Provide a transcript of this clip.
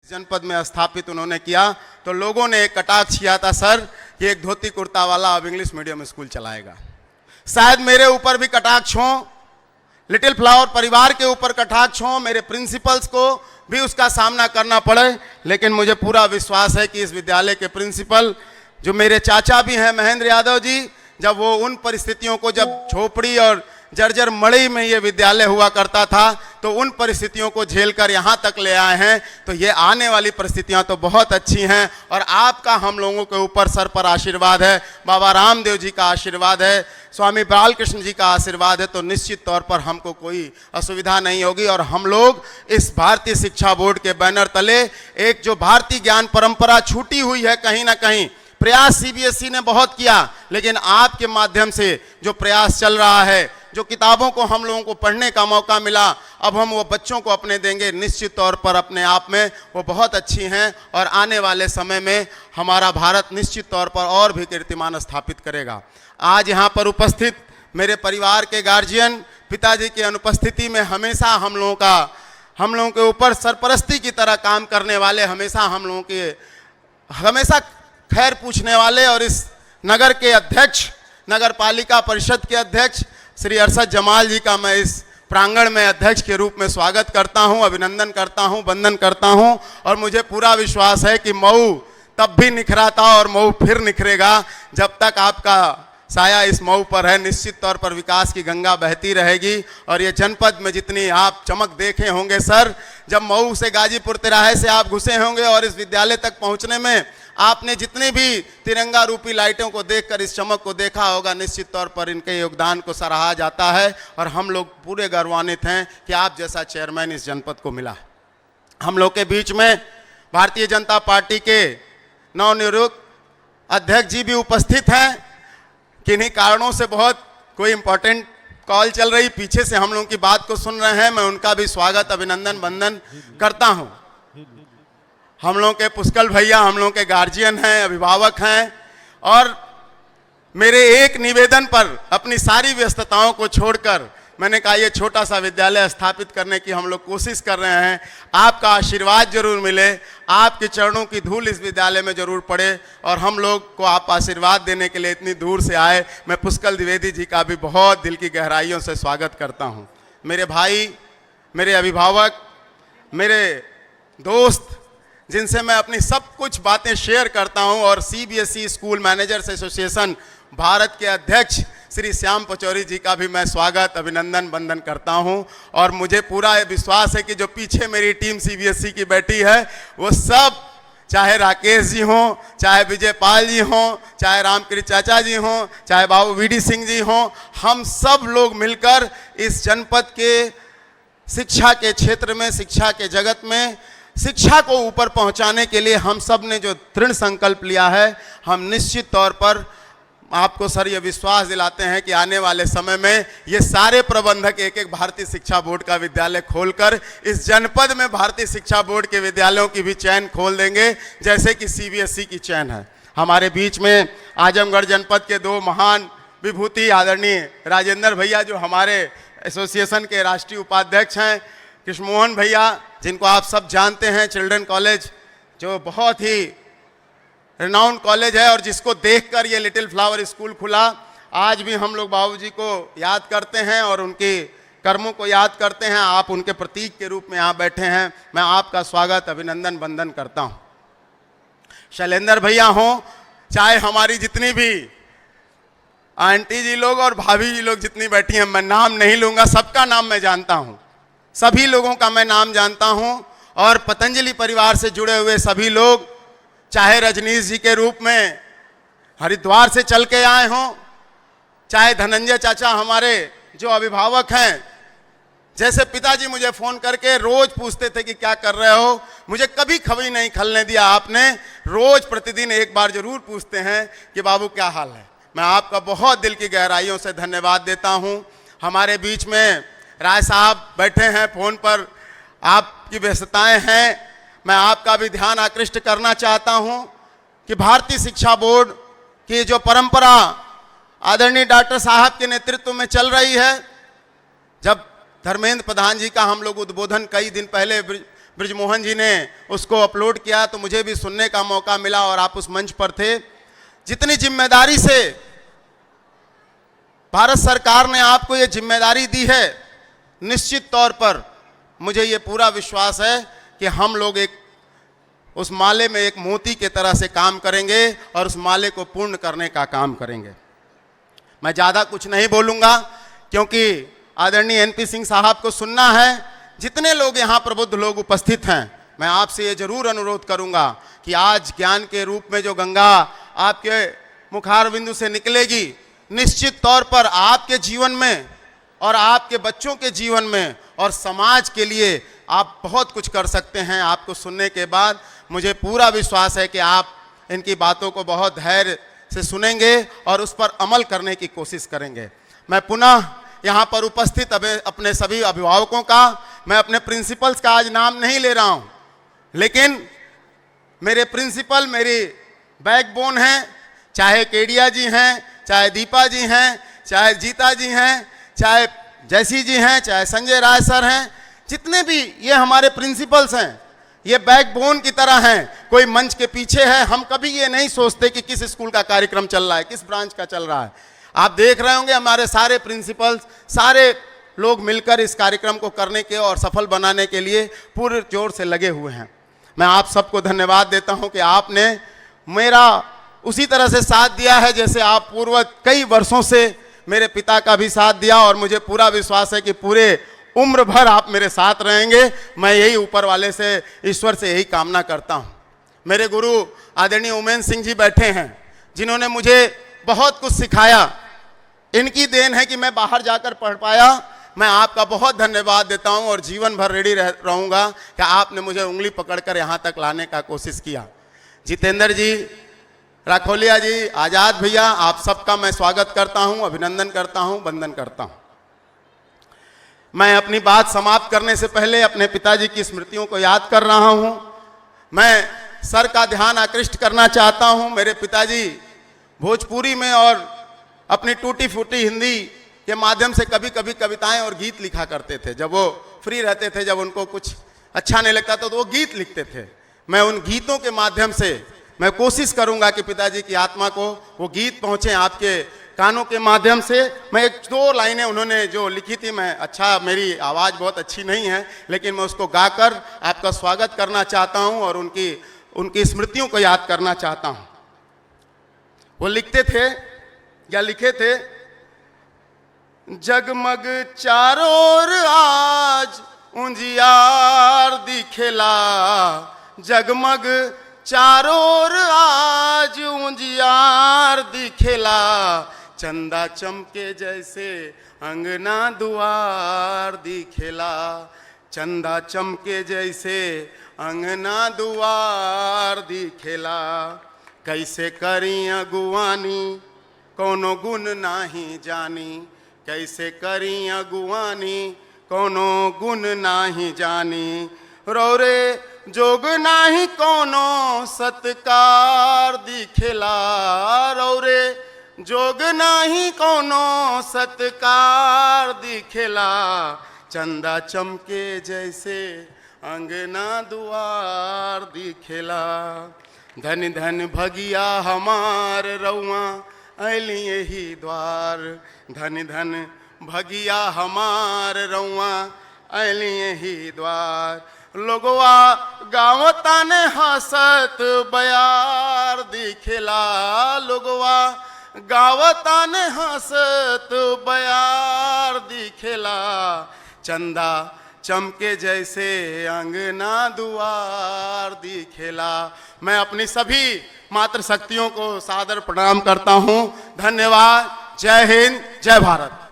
जनपद में स्थापित उन्होंने किया तो लोगों ने एक कटाक्ष किया था सर कि एक धोती कुर्ता वाला अब इंग्लिश मीडियम स्कूल चलाएगा। शायद मेरे ऊपर भी कटाक्ष हो, लिटिल फ्लावर परिवार के ऊपर कटाक्ष हो, मेरे प्रिंसिपल्स को भी उसका सामना करना पड़े, लेकिन मुझे पूरा विश्वास है कि इस विद्यालय के प्रिंसिपल जो मेरे चाचा भी हैं महेंद्र यादव जी, जब वो उन परिस्थितियों को, जब झोपड़ी और जर्जर मड़ई में ये विद्यालय हुआ करता था तो उन परिस्थितियों को झेलकर यहाँ तक ले आए हैं, तो ये आने वाली परिस्थितियाँ तो बहुत अच्छी हैं और आपका हम लोगों के ऊपर सर पर आशीर्वाद है, बाबा रामदेव जी का आशीर्वाद है, स्वामी बालकृष्ण जी का आशीर्वाद है, तो निश्चित तौर पर हमको कोई असुविधा नहीं होगी। और हम लोग इस भारतीय शिक्षा बोर्ड के बैनर तले एक जो भारतीय ज्ञान परंपरा छूटी हुई है, कहीं ना कहीं प्रयास सीबीएसई ने बहुत किया, लेकिन आपके माध्यम से जो प्रयास चल रहा है, जो किताबों को हम लोगों को पढ़ने का मौका मिला, अब हम वो बच्चों को अपने देंगे, निश्चित तौर पर अपने आप में वो बहुत अच्छी हैं और आने वाले समय में हमारा भारत निश्चित तौर पर और भी कीर्तिमान स्थापित करेगा। आज यहाँ पर उपस्थित मेरे परिवार के गार्जियन, पिताजी की अनुपस्थिति में हमेशा हम लोगों के ऊपर सरपरस्ती की तरह काम करने वाले, हमेशा खैर पूछने वाले और इस नगर के अध्यक्ष, नगर पालिका परिषद के अध्यक्ष श्री अरशद जमाल जी का मैं इस प्रांगण में अध्यक्ष के रूप में स्वागत करता हूं, अभिनंदन करता हूं, वंदन करता हूं। और मुझे पूरा विश्वास है कि मऊ तब भी निखरा था और मऊ फिर निखरेगा जब तक आपका साया इस मऊ पर है। निश्चित तौर पर विकास की गंगा बहती रहेगी और ये जनपद में जितनी आप चमक देखे होंगे सर, जब मऊ से गाजीपुर तिराहे से आप घुसे होंगे और इस विद्यालय तक पहुंचने में आपने जितनी भी तिरंगा रूपी लाइटों को देखकर इस चमक को देखा होगा, निश्चित तौर पर इनके योगदान को सराहा जाता है और हम लोग पूरे गौरवान्वित हैं कि आप जैसा चेयरमैन इस जनपद को मिला। हम लोग के बीच में भारतीय जनता पार्टी के नवनियुक्त अध्यक्ष जी भी उपस्थित हैं। किन्हीं कारणों से बहुत कोई इंपॉर्टेंट कॉल चल रही, पीछे से हम लोगों की बात को सुन रहे हैं, मैं उनका भी स्वागत, अभिनंदन, वंदन करता हूं। हम लोगों के पुष्कल भैया हम लोगों के गार्जियन हैं, अभिभावक हैं और मेरे एक निवेदन पर अपनी सारी व्यस्तताओं को छोड़कर मैंने कहा ये छोटा सा विद्यालय स्थापित करने की हम लोग कोशिश कर रहे हैं। आपका आशीर्वाद जरूर मिले, आपके चरणों की धूल इस विद्यालय में जरूर पड़े और हम लोग को आप आशीर्वाद देने के लिए इतनी दूर से आए। मैं पुष्कल द्विवेदी जी का भी बहुत दिल की गहराइयों से स्वागत करता हूँ। मेरे भाई, मेरे अभिभावक, मेरे दोस्त, जिनसे मैं अपनी सब कुछ बातें शेयर करता हूं, और CBSE school managers association Bharat के अध्यक्ष श्री श्याम पचौरी जी का भी मैं स्वागत, अभिनंदन, वंदन करता हूं। और मुझे पूरा विश्वास है कि जो पीछे मेरी टीम सीबीएसई की बैठी है वो सब, चाहे राकेश जी हों, चाहे विजय पाल जी हों, चाहे रामकृष्ण चाचा जी हों, चाहे बाबू वीडी सिंह जी हों, हम सब लोग मिलकर इस जनपद के शिक्षा के क्षेत्र में, शिक्षा के जगत में शिक्षा को ऊपर पहुंचाने के लिए हम सब ने जो दृढ़ संकल्प लिया है, हम निश्चित तौर पर आपको सर ये विश्वास दिलाते हैं कि आने वाले समय में ये सारे प्रबंधक एक एक भारतीय शिक्षा बोर्ड का विद्यालय खोलकर इस जनपद में भारतीय शिक्षा बोर्ड के विद्यालयों की भी चैन खोल देंगे, जैसे कि सीबीएसई की चैन है। हमारे बीच में आजमगढ़ जनपद के दो महान विभूति आदरणीय राजेंद्र भैया, जो हमारे एसोसिएशन के राष्ट्रीय उपाध्यक्ष हैं, कृष्ण मोहन भैया, जिनको आप सब जानते हैं, चिल्ड्रन कॉलेज जो बहुत ही रिनाउंड कॉलेज है और जिसको देखकर ये लिटिल फ्लावर स्कूल खुला। आज भी हम लोग बाबूजी को याद करते हैं और उनके कर्मों को याद करते हैं। आप उनके प्रतीक के रूप में यहाँ बैठे हैं, मैं आपका स्वागत, अभिनंदन, वंदन करता हूँ। शैलेंद्र भैया हों, चाहे हमारी जितनी भी आंटी जी लोग और भाभी जी लोग जितनी बैठी हैं, मैं नाम नहीं लूँगा, सबका नाम मैं जानता हूँ, सभी लोगों का मैं नाम जानता हूं। और पतंजलि परिवार से जुड़े हुए सभी लोग, चाहे रजनीश जी के रूप में हरिद्वार से चल के आए हों, चाहे धनंजय चाचा हमारे जो अभिभावक हैं, जैसे पिताजी मुझे फ़ोन करके रोज़ पूछते थे कि क्या कर रहे हो, मुझे कभी खबरी नहीं खलने दिया आपने, रोज़ प्रतिदिन एक बार ज़रूर पूछते हैं कि बाबू क्या हाल है। मैं आपका बहुत दिल की गहराइयों से धन्यवाद देता हूँ। हमारे बीच में राय साहब बैठे हैं फ़ोन पर, आपकी व्यस्तताएं हैं, मैं आपका भी ध्यान आकृष्ट करना चाहता हूं कि भारतीय शिक्षा बोर्ड की जो परंपरा आदरणीय डॉक्टर साहब के नेतृत्व में चल रही है, जब धर्मेंद्र प्रधान जी का हम लोग उद्बोधन कई दिन पहले ब्रिजमोहन जी ने उसको अपलोड किया तो मुझे भी सुनने का मौका मिला और आप उस मंच पर थे। जितनी जिम्मेदारी से भारत सरकार ने आपको ये जिम्मेदारी दी है, निश्चित तौर पर मुझे ये पूरा विश्वास है कि हम लोग एक उस माले में एक मोती के तरह से काम करेंगे और उस माले को पूर्ण करने का काम करेंगे। मैं ज़्यादा कुछ नहीं बोलूँगा क्योंकि आदरणीय एनपी सिंह साहब को सुनना है। जितने लोग यहाँ प्रबुद्ध लोग उपस्थित हैं, मैं आपसे ये जरूर अनुरोध करूँगा कि आज ज्ञान के रूप में जो गंगा आपके मुखार बिंदु से निकलेगी, निश्चित तौर पर आपके जीवन में और आपके बच्चों के जीवन में और समाज के लिए आप बहुत कुछ कर सकते हैं। आपको सुनने के बाद मुझे पूरा विश्वास है कि आप इनकी बातों को बहुत धैर्य से सुनेंगे और उस पर अमल करने की कोशिश करेंगे। मैं पुनः यहाँ पर उपस्थित अपने सभी अभिभावकों का, मैं अपने प्रिंसिपल्स का आज नाम नहीं ले रहा हूँ, लेकिन मेरे प्रिंसिपल मेरी बैकबोन हैं, चाहे केडिया जी हैं, चाहे दीपा जी हैं, चाहे जीता जी हैं, चाहे जैसी जी हैं, चाहे संजय राय सर हैं, जितने भी ये हमारे प्रिंसिपल्स हैं, ये बैकबोन की तरह हैं। कोई मंच के पीछे है, हम कभी ये नहीं सोचते कि किस स्कूल का कार्यक्रम चल रहा है, किस ब्रांच का चल रहा है। आप देख रहे होंगे हमारे सारे प्रिंसिपल्स, सारे लोग मिलकर इस कार्यक्रम को करने के और सफल बनाने के लिए पूरे जोर से लगे हुए हैं। मैं आप सबको धन्यवाद देता हूं कि आपने मेरा उसी तरह से साथ दिया है जैसे आप पूर्व कई वर्षों से मेरे पिता का भी साथ दिया, और मुझे पूरा विश्वास है कि पूरे उम्र भर आप मेरे साथ रहेंगे। मैं यही ऊपर वाले से, ईश्वर से यही कामना करता हूं। मेरे गुरु आदरणीय उमेन सिंह जी बैठे हैं, जिन्होंने मुझे बहुत कुछ सिखाया। इनकी देन है कि मैं बाहर जाकर पढ़ पाया। मैं आपका बहुत धन्यवाद देता हूं और जीवन भर रेडी रहूंगा कि आपने मुझे उंगली पकड़कर यहां तक लाने का कोशिश किया। जितेंद्र जी, राखोलिया जी, आजाद भैया, आप सबका मैं स्वागत करता हूं, अभिनंदन करता हूं, वंदन करता हूं। मैं अपनी बात समाप्त करने से पहले अपने पिताजी की स्मृतियों को याद कर रहा हूं। मैं सर का ध्यान आकृष्ट करना चाहता हूं। मेरे पिताजी भोजपुरी में और अपनी टूटी फूटी हिंदी के माध्यम से कभी कभी कविताएं और गीत लिखा करते थे। जब वो फ्री रहते थे, जब उनको कुछ अच्छा नहीं लगता तो वो गीत लिखते थे। मैं उन गीतों के माध्यम से मैं कोशिश करूंगा कि पिताजी की आत्मा को वो गीत पहुंचे आपके कानों के माध्यम से। मैं एक दो लाइनें उन्होंने जो लिखी थी, मैं मेरी आवाज़ बहुत अच्छी नहीं है, लेकिन मैं उसको गाकर आपका स्वागत करना चाहता हूं और उनकी स्मृतियों को याद करना चाहता हूं। वो लिखते थे या लिखे थे, जगमग चारों ओर आज उजियार दिखेला, जगमग चारों ओर आज उजियार दिखेला, चंदा चमके जैसे अंगना दुआर दिखेला, चंदा चमके जैसे अंगना दुआर दिखेला, कैसे करी अगुवानी कोनो गुण नाही जानी, कैसे करी अगुवानी कोनो गुण नाही जानी, रौरे जोग नाही कोनो सत्कार दिखेला, रौरे जोग नाही कोनो सत्कार दिखेला, चंदा चमके जैसे अंगना दुआर दिखेला, धन धन भगिया हमार रउआ अली यही द्वार, धन धन भगिया हमार रउआ अली यही द्वार, लोगवा गावता ने हसत बयार दिखेला, लोगवा गावता ने हसत बयार दिखेला, चंदा चमके जैसे अंगना दुआर दिखेला। मैं अपनी सभी मातृशक्तियों को सादर प्रणाम करता हूं। धन्यवाद। जय हिंद, जय भारत।